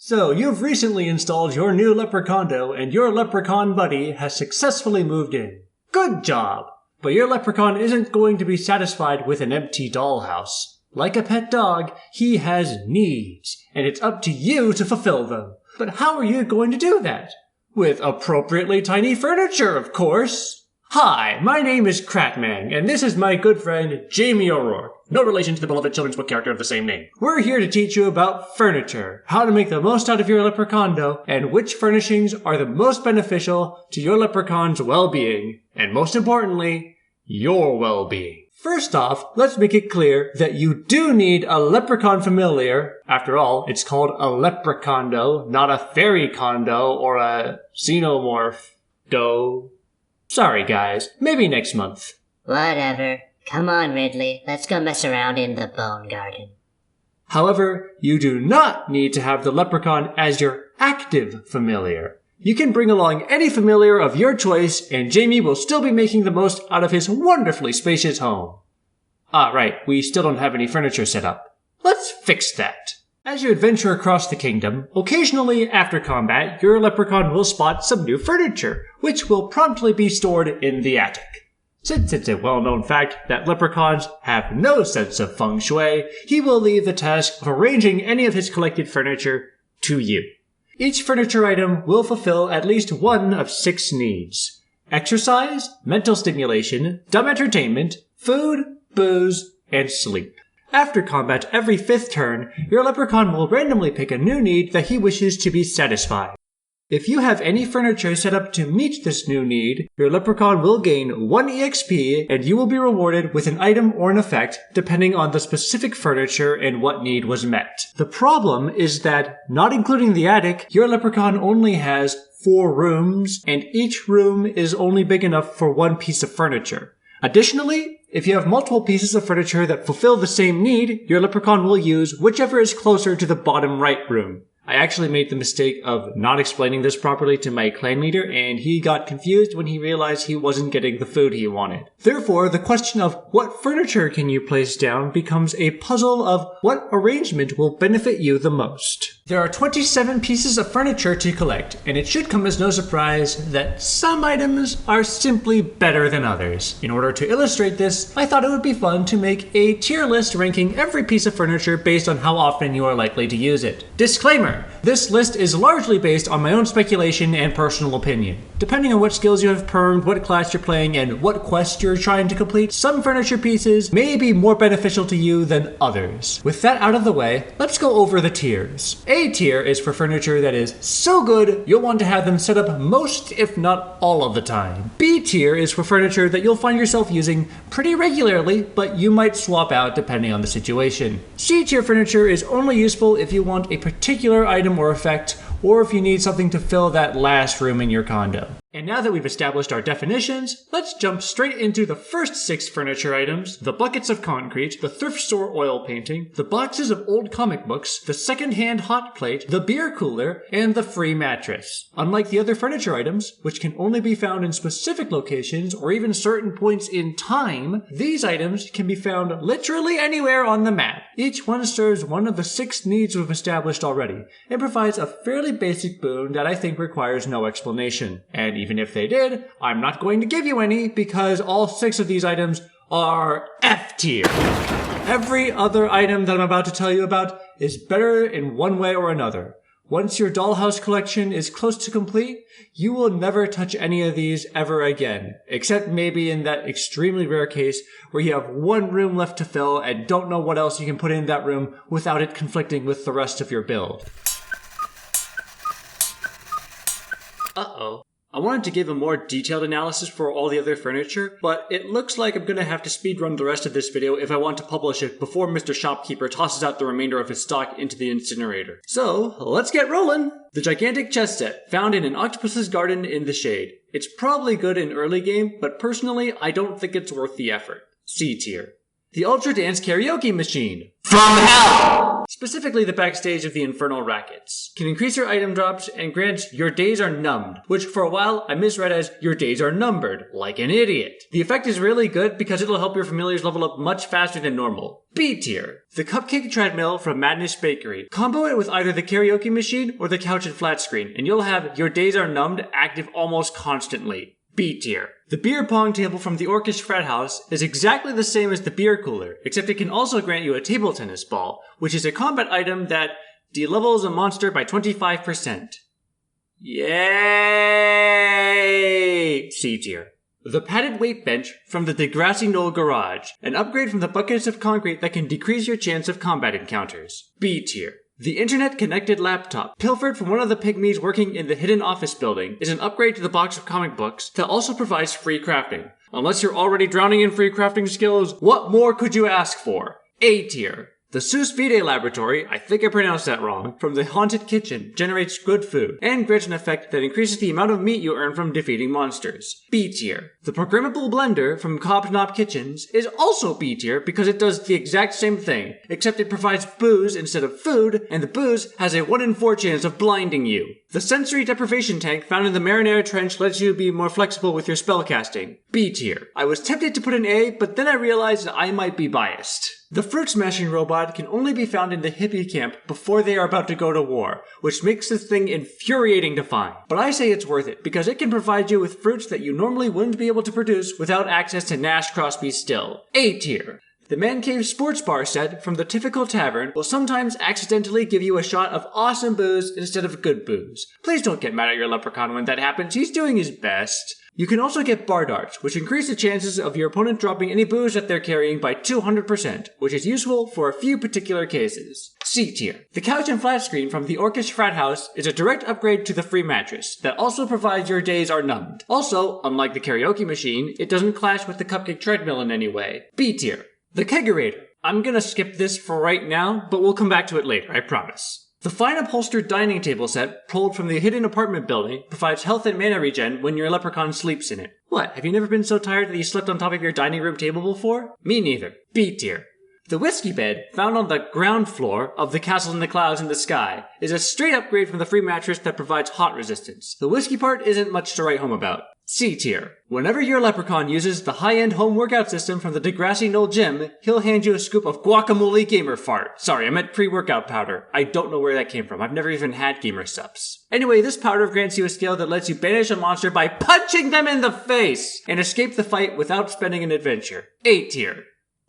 So, you've recently installed your new Leprecondo and your leprechaun buddy has successfully moved in. Good job! But your leprechaun isn't going to be satisfied with an empty dollhouse. Like a pet dog, he has needs, and it's up to you to fulfill them. But how are you going to do that? With appropriately tiny furniture, of course! Hi, my name is Cratman, and this is my good friend, Jamie O'Rourke. No relation to the beloved children's book character of the same name. We're here to teach you about furniture, how to make the most out of your Leprecondo, and which furnishings are the most beneficial to your Leprechaun's well-being, and most importantly, your well-being. First off, let's make it clear that you do need a Leprechaun familiar. After all, it's called a Leprecondo, not a fairy condo or a xenomorph do. Sorry guys, maybe next month. Whatever. Come on, Ridley. Let's go mess around in the Bone Garden. However, you do not need to have the Leprechaun as your active familiar. You can bring along any familiar of your choice, and Jamie will still be making the most out of his wonderfully spacious home. Ah, right, we still don't have any furniture set up. Let's fix that. As you adventure across the kingdom, occasionally after combat, your Leprechaun will spot some new furniture, which will promptly be stored in the attic. Since it's a well-known fact that leprechauns have no sense of feng shui, he will leave the task of arranging any of his collected furniture to you. Each furniture item will fulfill at least one of 6 needs: exercise, mental stimulation, dumb entertainment, food, booze, and sleep. After combat every 5th turn, your Leprechaun will randomly pick a new need that he wishes to be satisfied. If you have any furniture set up to meet this new need, your Leprechaun will gain 1 EXP and you will be rewarded with an item or an effect depending on the specific furniture and what need was met. The problem is that, not including the attic, your Leprechaun only has 4 rooms and each room is only big enough for 1 piece of furniture. Additionally, if you have multiple pieces of furniture that fulfill the same need, your Leprechaun will use whichever is closer to the bottom right room. I actually made the mistake of not explaining this properly to my clan leader, and he got confused when he realized he wasn't getting the food he wanted. Therefore, the question of what furniture can you place down becomes a puzzle of what arrangement will benefit you the most. There are 27 pieces of furniture to collect, and it should come as no surprise that some items are simply better than others. In order to illustrate this, I thought it would be fun to make a tier list ranking every piece of furniture based on how often you are likely to use it. Disclaimer! This list is largely based on my own speculation and personal opinion. Depending on what skills you have permed, what class you're playing, and what quest you're trying to complete, some furniture pieces may be more beneficial to you than others. With that out of the way, let's go over the tiers. A tier is for furniture that is so good you'll want to have them set up most, if not all of the time. B tier is for furniture that you'll find yourself using pretty regularly, but you might swap out depending on the situation. C tier furniture is only useful if you want a particular item or effect, or if you need something to fill that last room in your condo. And now that we've established our definitions, let's jump straight into the first 6 furniture items: the buckets of concrete, the thrift store oil painting, the boxes of old comic books, the second-hand hot plate, the beer cooler, and the free mattress. Unlike the other furniture items, which can only be found in specific locations or even certain points in time, these items can be found literally anywhere on the map. Each one serves one of the 6 needs we've established already, and provides a fairly basic boon that I think requires no explanation. And even if they did, I'm not going to give you any because all 6 of these items are F tier. Every other item that I'm about to tell you about is better in one way or another. Once your dollhouse collection is close to complete, you will never touch any of these ever again, except maybe in that extremely rare case where you have 1 room left to fill and don't know what else you can put in that room without it conflicting with the rest of your build. Uh-oh. I wanted to give a more detailed analysis for all the other furniture, but it looks like I'm going to have to speedrun the rest of this video if I want to publish it before Mr. Shopkeeper tosses out the remainder of his stock into the incinerator. So, let's get rolling! The gigantic chess set, found in an octopus's garden in the shade. It's probably good in early game, but personally, I don't think it's worth the effort. C tier. The Ultra Dance Karaoke Machine. From hell! specifically the backstage of the Infernal Rackets. Can increase your item drops and grants your days are numbed, which for a while I misread as your days are numbered, like an idiot. The effect is really good because it'll help your familiars level up much faster than normal. B tier. The Cupcake Treadmill from Madness Bakery. Combo it with either the karaoke machine or the couch and flat screen, and you'll have your days are numbed active almost constantly. B tier. The beer pong table from the Orcish Frat House is exactly the same as the beer cooler, except it can also grant you a table tennis ball, which is a combat item that de-levels a monster by 25%. Yay! C tier. The padded weight bench from the Degrassi Knoll Garage, an upgrade from the buckets of concrete that can decrease your chance of combat encounters. B tier. The internet-connected laptop, pilfered from one of the pygmies working in the hidden office building, is an upgrade to the box of comic books that also provides free crafting. Unless you're already drowning in free crafting skills, what more could you ask for? A tier. The Sus Vide Laboratory, I think I pronounced that wrong, from the Haunted Kitchen generates good food and grants an effect that increases the amount of meat you earn from defeating monsters. B tier. The Programmable Blender from Cobb's Knob Kitchens is also B tier because it does the exact same thing, except it provides booze instead of food, and the booze has a 1 in 4 chance of blinding you. The Sensory Deprivation Tank found in the Marinara Trench lets you be more flexible with your spellcasting. B tier. I was tempted to put an A, but then I realized I might be biased. The Fruit Smashing Robot can only be found in the hippie camp before they are about to go to war, which makes this thing infuriating to find. But I say it's worth it, because it can provide you with fruits that you normally wouldn't be able to produce without access to Nash Crosby Still. A tier. The Man Cave Sports Bar set from the Typical Tavern will sometimes accidentally give you a shot of awesome booze instead of good booze. Please don't get mad at your leprechaun when that happens, he's doing his best. You can also get bar darts, which increase the chances of your opponent dropping any booze that they're carrying by 200%, which is useful for a few particular cases. C tier. The couch and flat screen from the Orcish Frat House is a direct upgrade to the free mattress that also provides your days are numbed. Also, unlike the karaoke machine, it doesn't clash with the Cupcake Treadmill in any way. B tier. The Kegerator. I'm gonna skip this for right now, but we'll come back to it later, I promise. The fine upholstered dining table set, pulled from the hidden apartment building, provides health and mana regen when your leprechaun sleeps in it. What, have you never been so tired that you slept on top of your dining room table before? Me neither. B tier. The Whiskey Bed, found on the ground floor of the Castle in the Clouds in the Sky, is a straight upgrade from the free mattress that provides hot resistance. The whiskey part isn't much to write home about. C tier. Whenever your leprechaun uses the high-end home workout system from the Degrassi Knoll Gym, he'll hand you a scoop of guacamole gamer fart. Sorry, I meant pre-workout powder. I don't know where that came from. I've never even had gamer subs. Anyway, this powder grants you a skill that lets you banish a monster by punching them in the face and escape the fight without spending an adventure. A tier.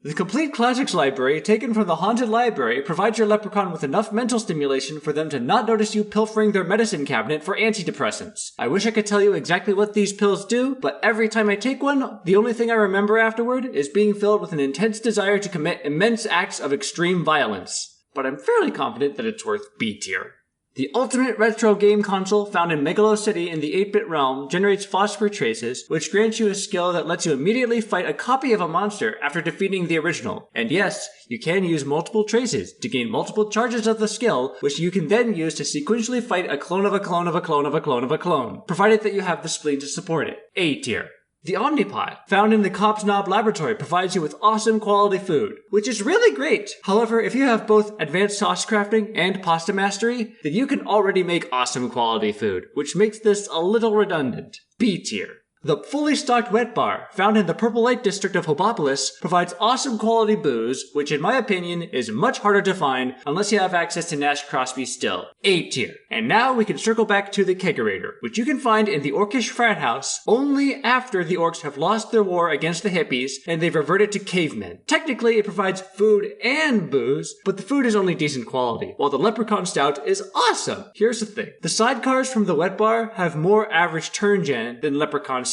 The Complete Classics library, taken from the Haunted Library, provides your leprechaun with enough mental stimulation for them to not notice you pilfering their medicine cabinet for antidepressants. I wish I could tell you exactly what these pills do, but every time I take one, the only thing I remember afterward is being filled with an intense desire to commit immense acts of extreme violence. But I'm fairly confident that it's worth B tier. The ultimate retro game console found in Megalo City in the 8-bit realm generates phosphor traces, which grants you a skill that lets you immediately fight a copy of a monster after defeating the original. And yes, you can use multiple traces to gain multiple charges of the skill, which you can then use to sequentially fight a clone of a clone of a clone of a clone of a clone, provided that you have the spleen to support it. A tier. The Omnipod, found in the Cobb's Knob Laboratory, provides you with awesome quality food, which is really great. However, if you have both advanced sauce crafting and pasta mastery, then you can already make awesome quality food, which makes this a little redundant. B tier. The fully stocked wet bar, found in the Purple Light District of Hobopolis, provides awesome quality booze, which in my opinion is much harder to find unless you have access to Nash Crosby Still. A tier. And now we can circle back to the Kegerator, which you can find in the Orcish Frat House only after the orcs have lost their war against the hippies and they've reverted to cavemen. Technically, it provides food and booze, but the food is only decent quality, while the Leprechaun Stout is awesome. Here's the thing. The sidecars from the wet bar have more average turn gen than Leprechaun Stout.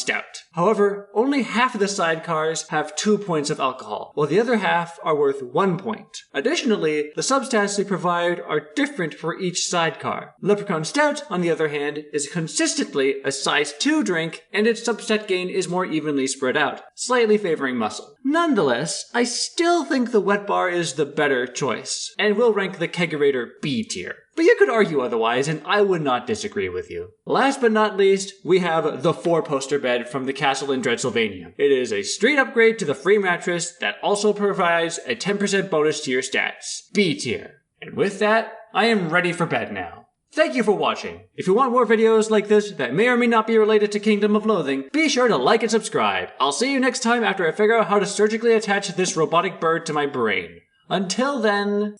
However, only half of the sidecars have 2 points of alcohol, while the other half are worth 1 point. Additionally, the substats they provide are different for each sidecar. Leprechaun Stout, on the other hand, is consistently a size 2 drink, and its substat gain is more evenly spread out, slightly favoring muscle. Nonetheless, I still think the wet bar is the better choice, and will rank the Kegerator B tier. But you could argue otherwise, and I would not disagree with you. Last but not least, we have the 4-poster bed from the castle in Dreadsylvania. It is a straight upgrade to the free mattress that also provides a 10% bonus to your stats. B tier. And with that, I am ready for bed now. Thank you for watching. If you want more videos like this that may or may not be related to Kingdom of Loathing, be sure to like and subscribe. I'll see you next time after I figure out how to surgically attach this robotic bird to my brain. Until then...